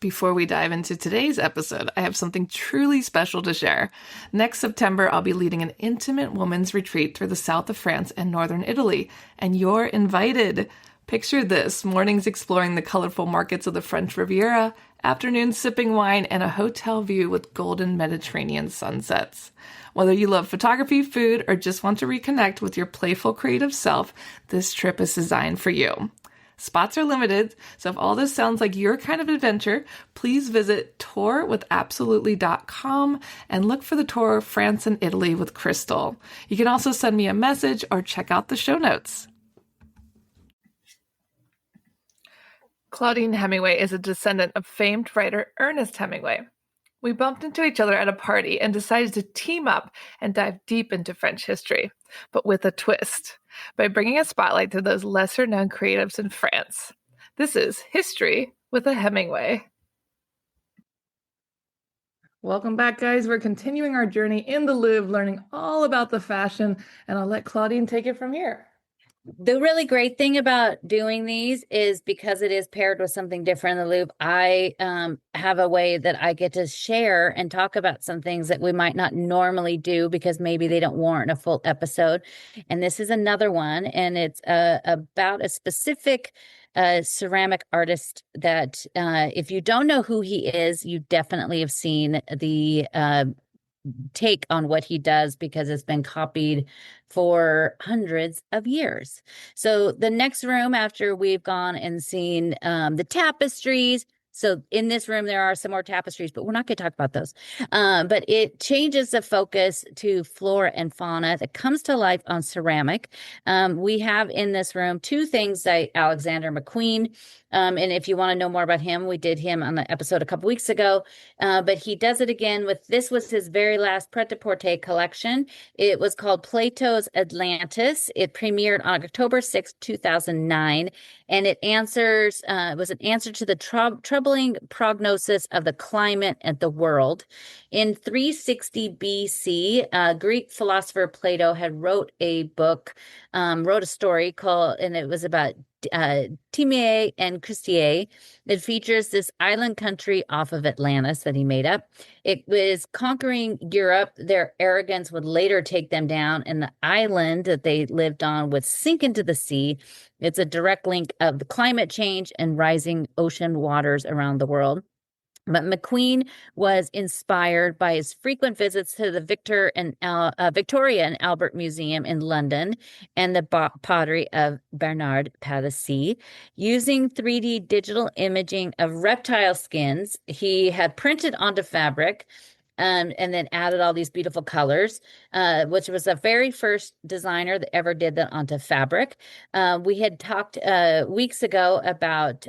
Before we dive into today's episode, I have something truly special to share. Next September, I'll be leading an intimate women's retreat through the south of France and northern Italy, and you're invited. Picture this: mornings exploring the colorful markets of the French Riviera, afternoons sipping wine, and a hotel view with golden Mediterranean sunsets. Whether you love photography, food, or just want to reconnect with your playful creative self, this trip is designed for you. Spots are limited, so if all this sounds like your kind of adventure, please visit tourwithabsolutely.com and look for the tour France and Italy with Crystal. You can also send me a message or check out the show notes. Claudine Hemingway is a descendant of famed writer Ernest Hemingway. We bumped into each other at a party and decided to team up and dive deep into French history, but with a twist, by bringing a spotlight to those lesser-known creatives in France. This is History with a Hemingway. Welcome back, guys. We're continuing our journey in the Louvre, learning all about the fashion, and I'll let Claudine take it from here. The really great thing about doing these is because it is paired with something different in the Louvre, I have a way that I get to share and talk about some things that we might not normally do because maybe they don't warrant a full episode. And this is another one, and it's about a specific ceramic artist that if you don't know who he is, you definitely have seen the take on what he does because it's been copied for hundreds of years. So the next room after we've gone and seen the tapestries. So in this room, there are some more tapestries, but we're not going to talk about those. But it changes the focus to flora and fauna that comes to life on ceramic. We have in this room two things that Alexander McQueen, and if you want to know more about him, we did him on the episode a couple weeks ago, but he does it again with, this was his very last pret-a-porter collection. It was called Plato's Atlantis. It premiered on October 6, 2009, and it was an answer to the troubling prognosis of the climate and the world. In 360 BC, Greek philosopher Plato had wrote a story called, and it was about Timea and Christie. It features this island country off of Atlantis that he made up. It was conquering Europe. Their arrogance would later take them down, and the island that they lived on would sink into the sea. It's a direct link of the climate change and rising ocean waters around the world. But McQueen was inspired by his frequent visits to the Victoria and Albert Museum in London and the pottery of Bernard Palissy. Using 3D digital imaging of reptile skins, he had printed onto fabric and then added all these beautiful colors, which was the very first designer that ever did that onto fabric. We had talked weeks ago about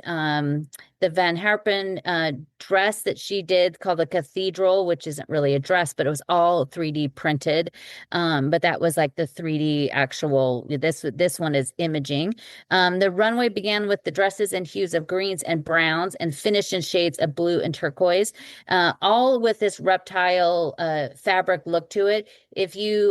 the Van Herpen dress that she did called the Cathedral, which isn't really a dress, but it was all 3D printed. But that was like the 3D actual, this one is imaging. The runway began with the dresses in hues of greens and browns and finished in shades of blue and turquoise, all with this reptile fabric look to it.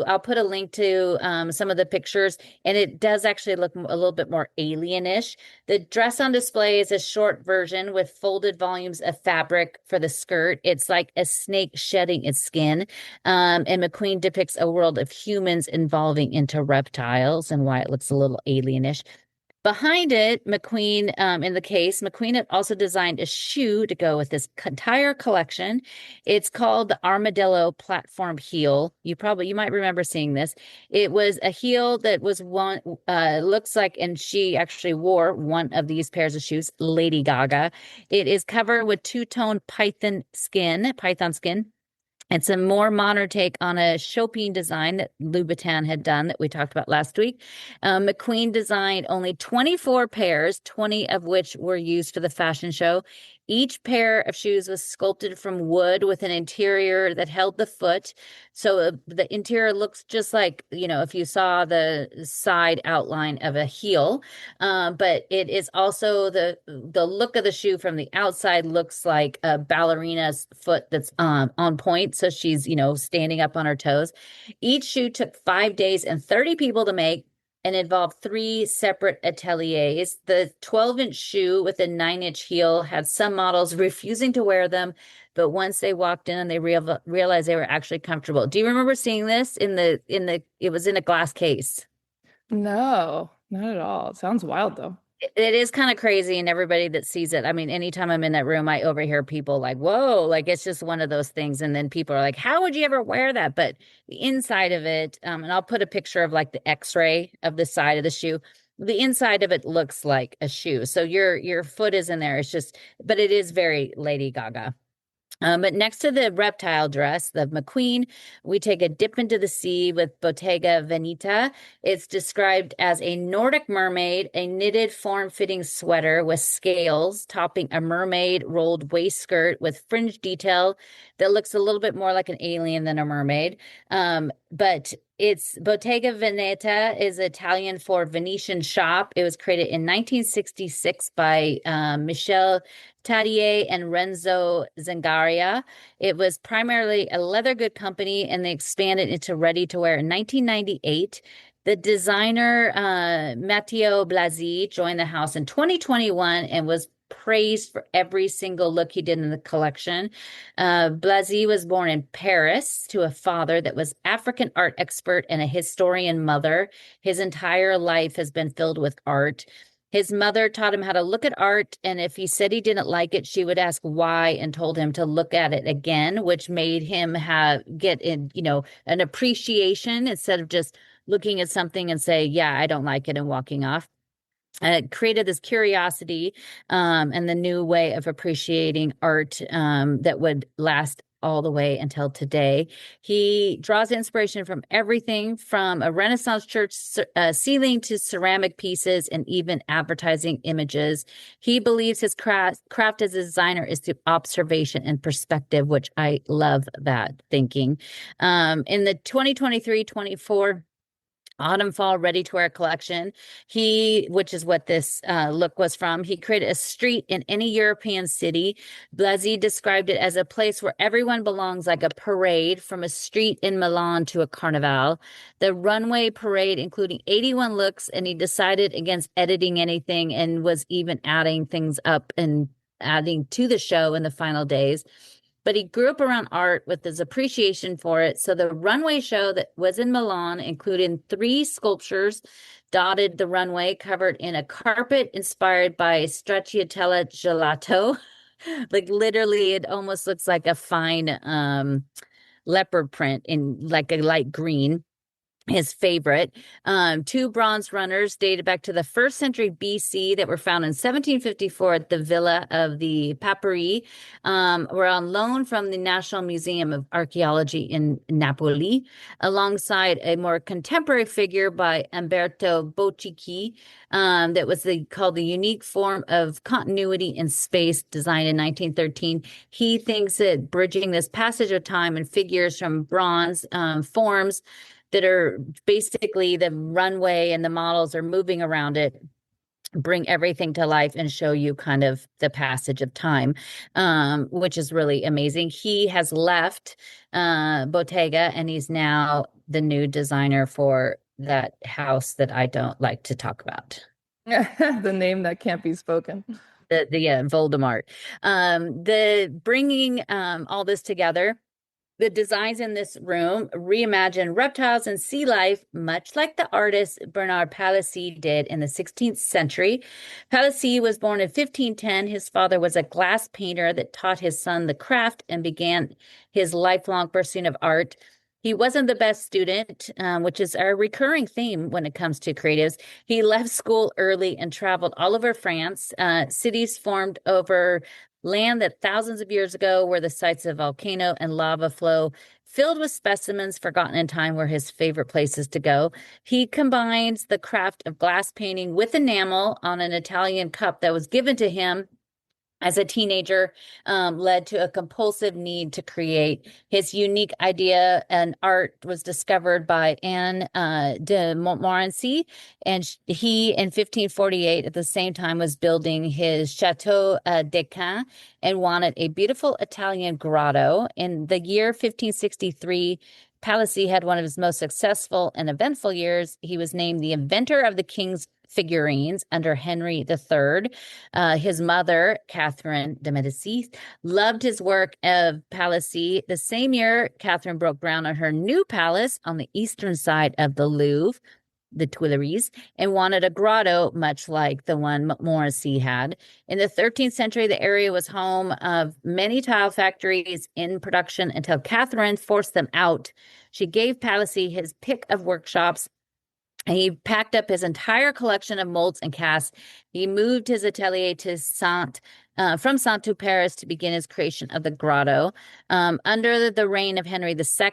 I'll put a link to some of the pictures, and it does actually look a little bit more alienish. The dress on display is a short version with folded volumes of fabric for the skirt. It's like a snake shedding its skin. And McQueen depicts a world of humans evolving into reptiles and why it looks a little alienish. Behind it, McQueen had also designed a shoe to go with this entire collection. It's called the Armadillo Platform Heel. You might remember seeing this. It was a heel that was looks like, and she actually wore one of these pairs of shoes, Lady Gaga. It is covered with two-tone python skin. It's a more modern take on a Chopin design that Louboutin had done that we talked about last week. McQueen designed only 24 pairs, 20 of which were used for the fashion show. Each pair of shoes was sculpted from wood with an interior that held the foot. So the interior looks just like, if you saw the side outline of a heel. But it is also the look of the shoe from the outside looks like a ballerina's foot that's on point. So she's, standing up on her toes. Each shoe took 5 days and 30 people to make. and involved three separate ateliers. The 12-inch shoe with a 9-inch heel had some models refusing to wear them, but once they walked in and they realized they were actually comfortable. Do you remember seeing this it was in a glass case? No, not at all. It sounds wild though. It is kind of crazy, and everybody that sees it, I mean, anytime I'm in that room, I overhear people like, whoa, like it's just one of those things. And then people are like, how would you ever wear that? But the inside of it, and I'll put a picture of like the x-ray of the side of the shoe. The inside of it looks like a shoe. So your foot is in there. It's just, but it is very Lady Gaga. But next to the reptile dress, the McQueen, we take a dip into the sea with Bottega Veneta. It's described as a Nordic mermaid, a knitted form-fitting sweater with scales topping a mermaid rolled waistskirt with fringe detail that looks a little bit more like an alien than a mermaid. But it's Bottega Veneta is Italian for Venetian shop. It was created in 1966 by Michel Tadier and Renzo Zengaria. It was primarily a leather good company, and they expanded into ready-to-wear in 1998. The designer Matteo Blasi joined the house in 2021 and was praised for every single look he did in the collection. Blasi was born in Paris to a father that was African art expert and a historian mother. His entire life has been filled with art. His mother taught him how to look at art, and if he said he didn't like it, she would ask why and told him to look at it again, which made him get in, an appreciation instead of just looking at something and say, yeah, I don't like it and walking off. Created this curiosity and the new way of appreciating art that would last all the way until today. He draws inspiration from everything from a Renaissance church ceiling to ceramic pieces and even advertising images. He believes his craft as a designer is through observation and perspective, which I love that thinking. In the 2023-24 autumn fall ready to wear collection, which is what this look was from, he created a street in any European city. Blasi described it as a place where everyone belongs, like a parade, from a street in Milan to a carnival. The runway parade including 81 looks, and he decided against editing anything and was even adding things up and adding to the show in the final days. But he grew up around art with his appreciation for it. So the runway show that was in Milan included 3 sculptures dotted the runway, covered in a carpet inspired by stracciatella gelato. Like literally, it almost looks like a fine leopard print in like a light green. His favorite. 2 bronze runners dated back to the 1st century BC that were found in 1754 at the Villa of the Papyri, were on loan from the National Museum of Archaeology in Napoli, alongside a more contemporary figure by Umberto Bocci, that was called the unique form of continuity in space, designed in 1913. He thinks that bridging this passage of time and figures from bronze forms that are basically the runway and the models are moving around it, bring everything to life and show you kind of the passage of time, which is really amazing. He has left Bottega, and he's now the new designer for that house that I don't like to talk about. The name that can't be spoken. The Voldemort. The bringing all this together. The designs in this room reimagine reptiles and sea life, much like the artist Bernard Palissy did in the 16th century. Palissy was born in 1510. His father was a glass painter that taught his son the craft and began his lifelong pursuit of art. He wasn't the best student, which is a recurring theme when it comes to creatives. He left school early and traveled all over France. Cities formed over land that thousands of years ago were the sites of volcano and lava flow, filled with specimens forgotten in time, were his favorite places to go. He combines the craft of glass painting with enamel on an Italian cup that was given to him as a teenager, led to a compulsive need to create. His unique idea and art was discovered by Anne de Montmorency, and he, in 1548, at the same time, was building his Chateau d'Aquin and wanted a beautiful Italian grotto. In the year 1563, Palissy had one of his most successful and eventful years. He was named the inventor of the king's figurines under Henry III. His mother, Catherine de Medici, loved his work of Palissy. The same year, Catherine broke ground on her new palace on the eastern side of the Louvre, the Tuileries, and wanted a grotto much like the one Montmorency had. In the 13th century, the area was home of many tile factories in production until Catherine forced them out. She gave Palissy his pick of workshops. He packed up his entire collection of molds and casts. He moved his atelier to from Saint to Paris to begin his creation of the grotto. Under the reign of Henry II,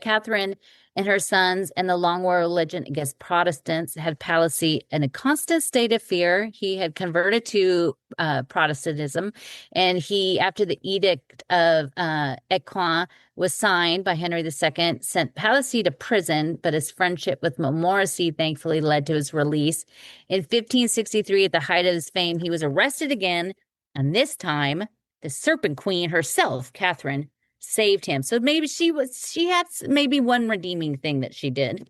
Catherine and her sons and the long war religion against Protestants had Palissy in a constant state of fear. He had converted to Protestantism, and he, after the Edict of Écouen was signed by Henry II, sent Palissy to prison, but his friendship with Montmorency thankfully led to his release. In 1563, at the height of his fame, he was arrested again, and this time the Serpent Queen herself, Catherine, saved him. So maybe she had maybe one redeeming thing that she did.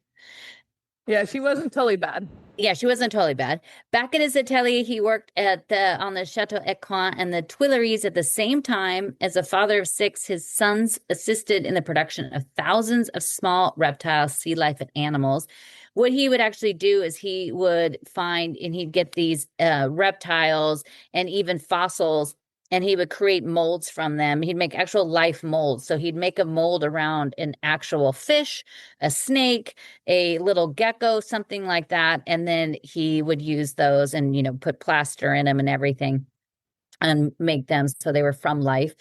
Yeah, she wasn't totally bad. Yeah, she wasn't totally bad. Back in his atelier, he worked on the Chateau Écouen and the Tuileries at the same time. As a father of six, his sons assisted in the production of thousands of small reptiles, sea life, and animals. What he would actually do is he would find and he'd get these reptiles and even fossils, and he would create molds from them. He'd make actual life molds. So he'd make a mold around an actual fish, a snake, a little gecko, something like that. And then he would use those and, put plaster in them and everything and make them so they were from life,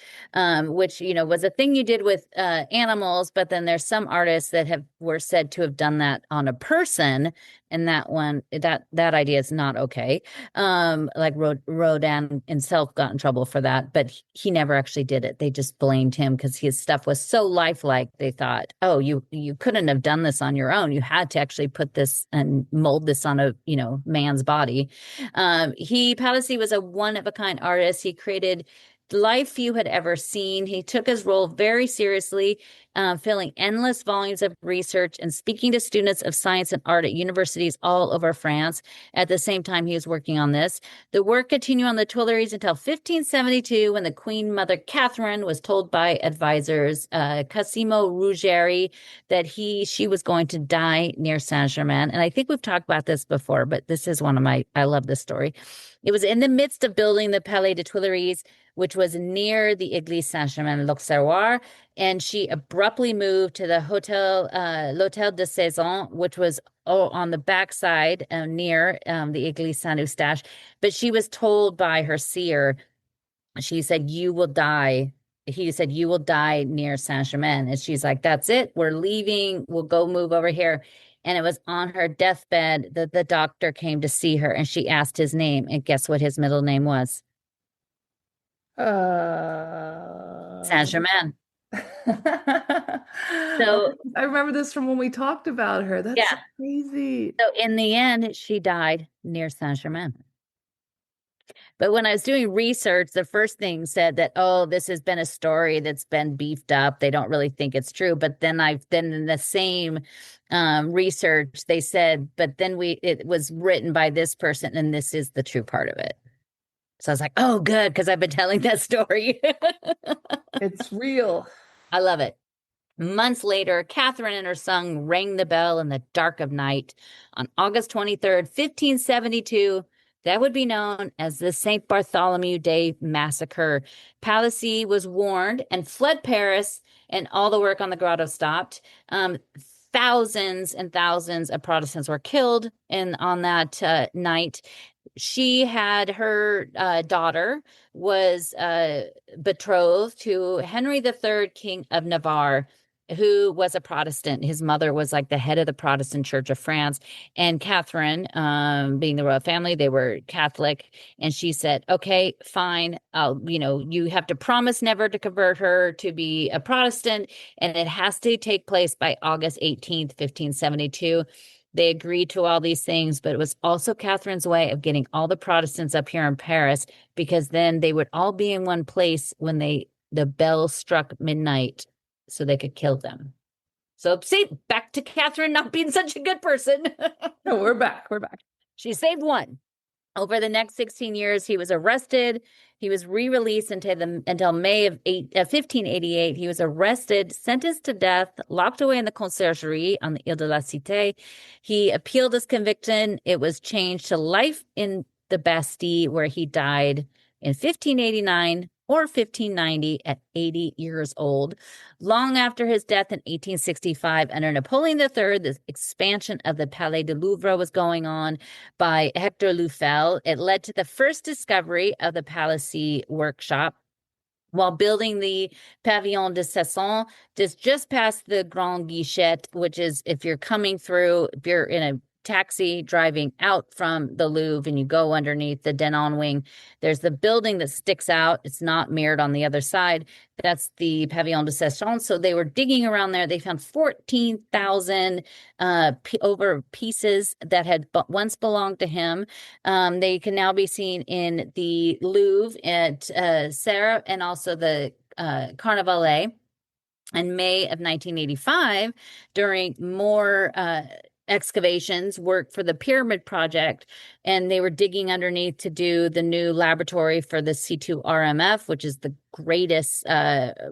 which, was a thing you did with animals. But then there's some artists that were said to have done that on a person. And that idea is not okay. Like Rodin himself got in trouble for that, but he never actually did it. They just blamed him because his stuff was so lifelike. They thought, oh, you couldn't have done this on your own. You had to actually put this and mold this on a, man's body. Palissy was a one-of-a-kind artist. He created life few had ever seen. He took his role very seriously, filling endless volumes of research and speaking to students of science and art at universities all over France. At the same time, he was working on this. The work continued on the Tuileries until 1572, when the Queen Mother Catherine was told by advisors, Cosimo Ruggeri, that she was going to die near Saint-Germain. And I think we've talked about this before, but this is I love this story. It was in the midst of building the Palais des Tuileries, which was near the Église Saint-Germain-l'Auxerrois, and she abruptly moved to the l'Hôtel de Saison, which was on the backside near the Église Saint-Eustache. But she was told by her seer, she said, "You will die." He said, "You will die near Saint-Germain." And she's like, "That's it. We're leaving. We'll go move over here." And it was on her deathbed that the doctor came to see her, and she asked his name. And guess what his middle name was? Saint-Germain. So I remember this from when we talked about her. That's crazy. So in the end, she died near Saint-Germain. But when I was doing research, the first thing said that, oh, this has been a story that's been beefed up. They don't really think it's true. But then in the same research, they said, but then it was written by this person, and this is the true part of it. So I was like, oh, good, because I've been telling that story. It's real. I love it. Months later, Catherine and her son rang the bell in the dark of night on August 23rd, 1572. That would be known as the St. Bartholomew Day Massacre. Palissy was warned and fled Paris, and all the work on the grotto stopped. Thousands and thousands of Protestants were killed on that night. She had her daughter was betrothed to Henry III, King of Navarre, who was a Protestant. His mother was like the head of the Protestant Church of France. And Catherine, being the royal family, they were Catholic. And she said, okay, fine. You have to promise never to convert her to be a Protestant. And it has to take place by August 18th, 1572. They agreed to all these things, but it was also Catherine's way of getting all the Protestants up here in Paris, because then they would all be in one place when the bell struck midnight. so they could kill them. So see, back to Catherine not being such a good person. No, we're back. We're back. She saved one. Over the next 16 years, he was arrested. He was re-released until May of 1588. He was arrested, sentenced to death, locked away in the Conciergerie on the Ile de la Cité. He appealed his conviction. It was changed to life in the Bastille, where he died in 1589 or 1590 at 80 years old. Long after his death in 1865, under Napoleon III, the expansion of the Palais de Louvre was going on by Hector Lufel. It led to the first discovery of the Palissy workshop. While building the Pavillon de Cesson, just past the Grand Guichet, which is if you're in a taxi driving out from the Louvre and you go underneath the Denon wing, there's the building that sticks out. It's not mirrored on the other side. That's the Pavillon de Cesson. So they were digging around there. They found 14,000 over pieces that had once belonged to him. They can now be seen in the Louvre at Serre and also the Carnavalet. In May of 1985, during more excavations, work for the Pyramid Project, and they were digging underneath to do the new laboratory for the C2RMF, which is the greatest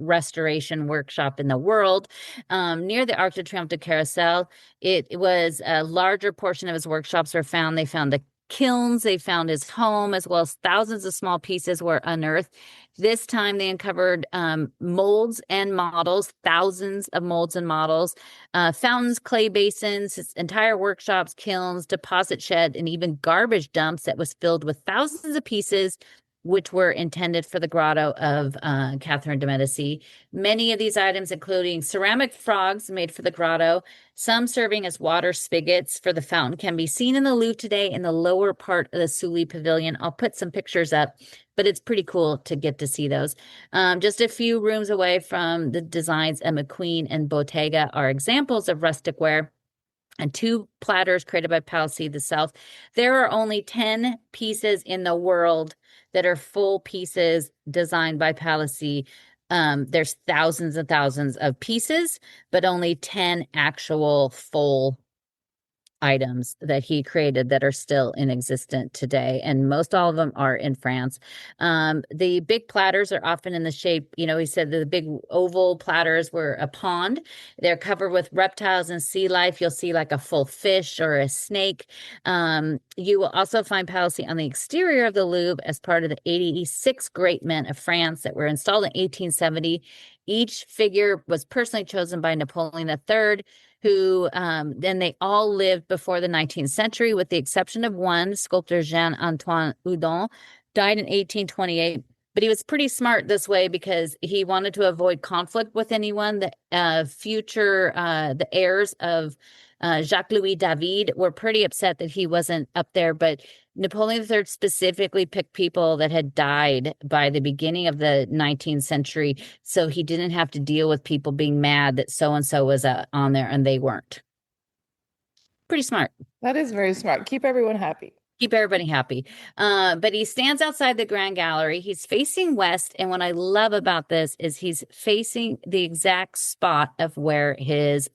restoration workshop in the world. Near the Arc de Triomphe de Carousel, it was a larger portion of his workshops were found. They found the kilns, they found his home, as well as thousands of small pieces were unearthed. This time they uncovered molds and models, thousands of molds and models, fountains, clay basins, his entire workshops, kilns, deposit shed, and even garbage dumps that was filled with thousands of pieces which were intended for the grotto of Catherine de Medici. Many of these items, including ceramic frogs made for the grotto, some serving as water spigots for the fountain, can be seen in the Louvre today in the lower part of the Sully Pavilion. I'll put some pictures up, but it's pretty cool to get to see those. Just a few rooms away from the designs at McQueen and Bottega are examples of rustic ware and 2 platters created by Palissy the South. There are only 10 pieces in the world that are full pieces designed by Palissy. There's thousands and thousands of pieces, but only 10 actual full items that he created that are still in existence today, and most all of them are in France. The big platters are often in the shape, he said the big oval platters were a pond. They're covered with reptiles and sea life. You'll see like a full fish or a snake. You will also find Palissy on the exterior of the Louvre as part of the 86 great men of France that were installed in 1870. Each figure was personally chosen by Napoleon III, who then they all lived before the 19th century, with the exception of one, sculptor Jean-Antoine Houdon, died in 1828. But he was pretty smart this way because he wanted to avoid conflict with anyone. The heirs of Jacques-Louis David were pretty upset that he wasn't up there, but Napoleon III specifically picked people that had died by the beginning of the 19th century, so he didn't have to deal with people being mad that so-and-so was on there and they weren't. Pretty smart. That is very smart. Keep everyone happy. Keep everybody happy. But he stands outside the Grand Gallery. He's facing west. And what I love about this is he's facing the exact spot of where his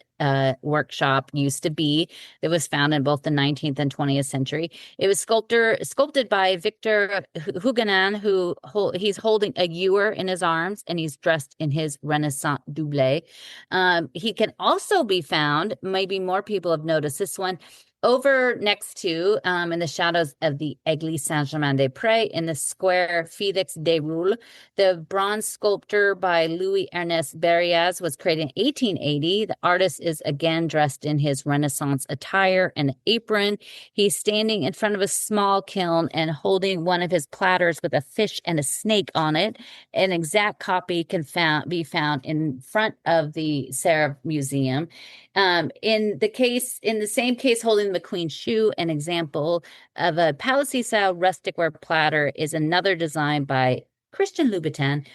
workshop used to be that was found in both the 19th and 20th century. It was sculpted by Victor Huguenin, he's holding a ewer in his arms, and he's dressed in his Renaissance doublet. He can also be found, maybe more people have noticed this one, over next to, in the shadows of the Église Saint-Germain-des-Prés in the square Félix Desroules. The bronze sculpture by Louis Ernest Barrias was created in 1880. The artist is again dressed in his Renaissance attire and apron. He's standing in front of a small kiln and holding one of his platters with a fish and a snake on it. An exact copy can be found in front of the Serre Museum. In the same case holding the McQueen shoe, an example of a Palissy-style rustic ware platter is another design by Christian Louboutin.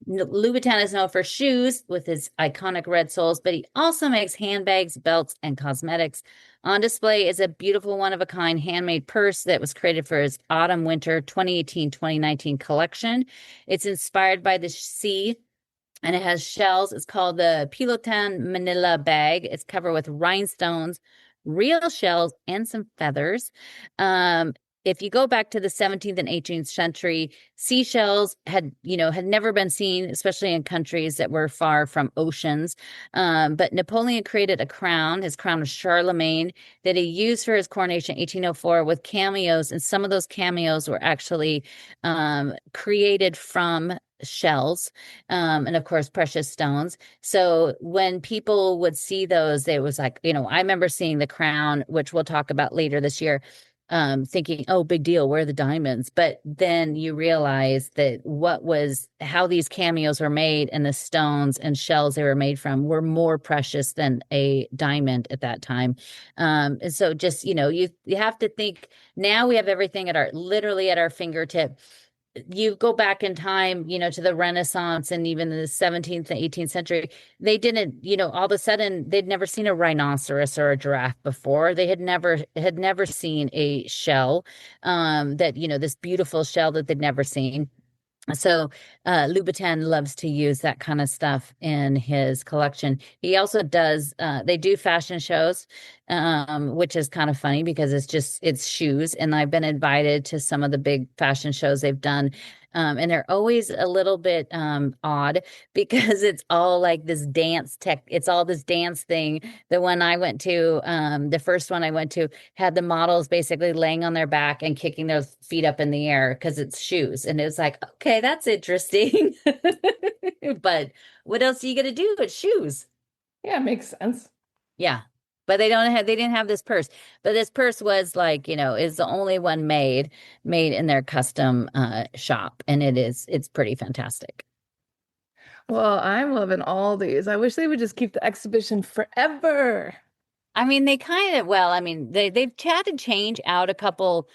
Louboutin is known for shoes with his iconic red soles, but he also makes handbags, belts, and cosmetics. On display is a beautiful one-of-a-kind handmade purse that was created for his autumn-winter 2018-2019 collection. It's inspired by the sea and it has shells. It's called the Pilotan Manila bag. It's covered with rhinestones, real shells, and some feathers. If you go back to the 17th and 18th century, seashells had never been seen, especially in countries that were far from oceans. But Napoleon created a crown, his crown of Charlemagne, that he used for his coronation in 1804 with cameos. And some of those cameos were actually created from shells, and of course precious stones. So when people would see those, it was like, I remember seeing the crown, which we'll talk about later this year, thinking, oh, big deal, where are the diamonds? But then you realize that how these cameos were made, and the stones and shells they were made from were more precious than a diamond at that time. And so just, you have to think, now we have everything literally at our fingertip. You go back in time, to the Renaissance and even the 17th and 18th century, they didn't, all of a sudden they'd never seen a rhinoceros or a giraffe before. They had never seen a shell, this beautiful shell that they'd never seen. So Louboutin loves to use that kind of stuff in his collection. He also does, they do fashion shows, which is kind of funny because it's shoes. And I've been invited to some of the big fashion shows they've done. And they're always a little bit odd because it's all like this it's all this dance thing. The one I went to, the first one I went to, had the models basically laying on their back and kicking their feet up in the air because it's shoes. And it was like, okay, that's interesting. But what else are you gonna do but shoes? Yeah, it makes sense. Yeah. But they didn't have this purse. But this purse was like, is the only one made in their custom shop. And it's pretty fantastic. Well, I'm loving all these. I wish they would just keep the exhibition forever. I mean, they've had to change out a couple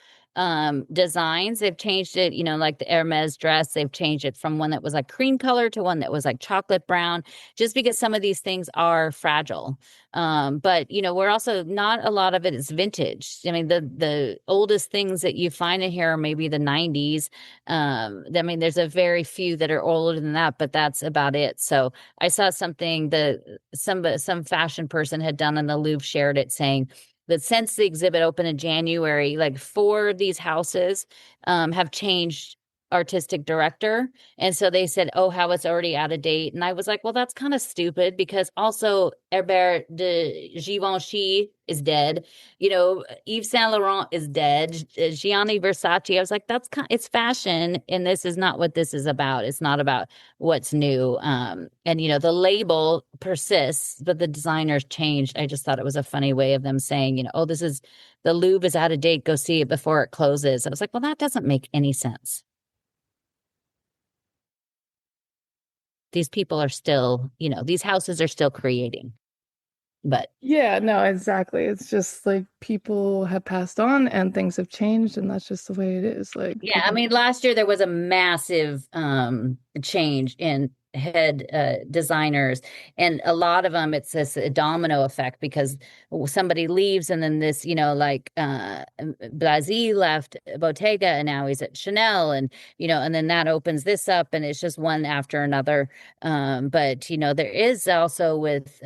designs. They've changed it, like the Hermes dress, they've changed it from one that was like cream color to one that was like chocolate brown, just because some of these things are fragile. But we're also, not a lot of it is vintage. I mean, the oldest things that you find in here are maybe the 90s. There's a very few that are older than that, but that's about it. So I saw something that some fashion person had done in the Louvre, shared it, saying that since the exhibit opened in January, like 4 of these houses have changed artistic director. And so they said, oh, how it's already out of date. And I was like, well, that's kind of stupid, because also Herbert de Givenchy is dead. Yves Saint Laurent is dead. Gianni Versace. I was like, it's fashion. And this is not what this is about. It's not about what's new. And the label persists, but the designers changed. I just thought it was a funny way of them saying, oh, the Louvre is out of date. Go see it before it closes. I was like, well, that doesn't make any sense. These people are still, these houses are still creating. But yeah, no, exactly. It's just like people have passed on and things have changed, and that's just the way it is. Like, yeah, I mean, last year there was a massive change in head designers, and a lot of them, it's this domino effect, because somebody leaves, and then this, Blasi left Bottega, and now he's at Chanel, and and then that opens this up, and it's just one after another. But there is also with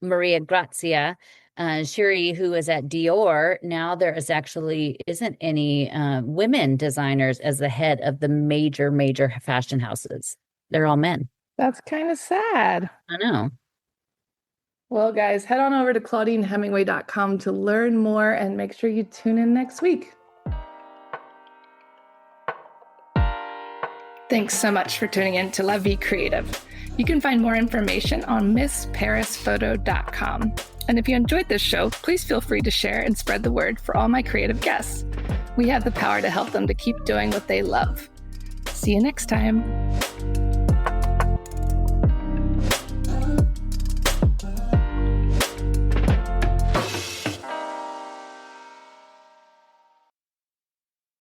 Maria Grazia Shiri, who is at Dior. Now there isn't any women designers as the head of the major fashion houses. They're all men. That's kind of sad. I know. Well, guys, head on over to ClaudineHemingway.com to learn more, and make sure you tune in next week. Thanks so much for tuning in to La Vie Creative. You can find more information on MissParisPhoto.com. And if you enjoyed this show, please feel free to share and spread the word for all my creative guests. We have the power to help them to keep doing what they love. See you next time.